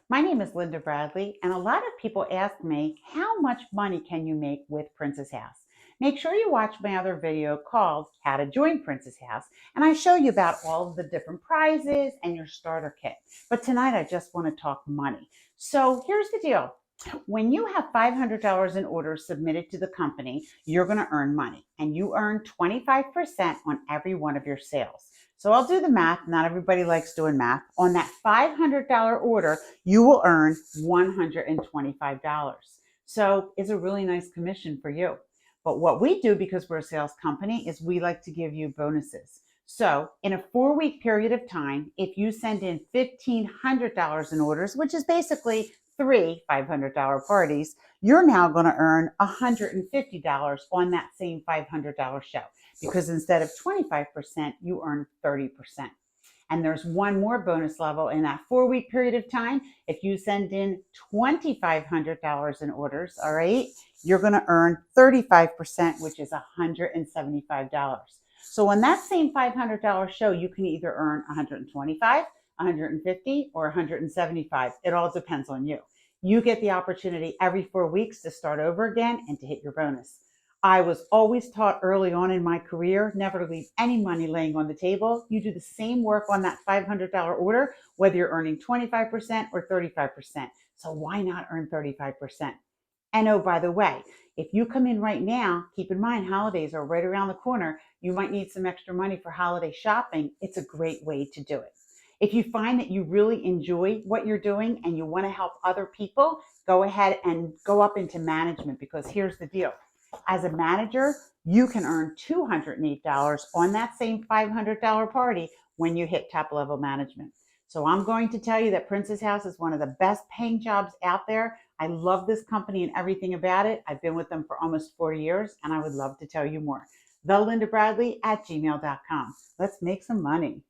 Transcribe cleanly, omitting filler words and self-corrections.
My name is Lindabradley, and a lot of people ask me, how much money can you make with Princess House? Make sure you watch my other video called How to Join Princess House, and I show you about all of the different prizes and your starter kit. But tonight I just want to talk money. So here's the deal. When you have $500 in orders submitted to the company, you're going to earn money, and you earn 25% on every one of your sales. So I'll do the math. Not everybody likes doing math. On that $500 order, you will earn $125. So it's a really nice commission for you. But what we do, because we're a sales company, is we like to give you bonuses. So in a 4-week period of time, if you send in $1,500 in orders, which is basically 3 $500 parties, you're now going to earn $150 on that same $500 show, because instead of 25%, you earn 30%. And there's one more bonus level in that 4-week period of time. If you send in $2,500 in orders, all right, you're going to earn 35%, which is $175. So on that same $500 show, you can either earn $125, $150, or $175. It all depends on you. You get the opportunity every 4 weeks to start over again and to hit your bonus. I was always taught early on in my career never to leave any money laying on the table. You do the same work on that $500 order, whether you're earning 25% or 35%. So why not earn 35%? And oh, by the way, if you come in right now, keep in mind holidays are right around the corner. You might need some extra money for holiday shopping. It's a great way to do it. If you find that you really enjoy what you're doing and you want to help other people, go ahead and go up into management, because here's the deal. As a manager, you can earn $208 on that same $500 party when you hit top level management. So I'm going to tell you that Princess House is one of the best paying jobs out there. I love this company and everything about it. I've been with them for almost 40 years, and I would love to tell you more. Thelindabradley@gmail.com. Let's make some money.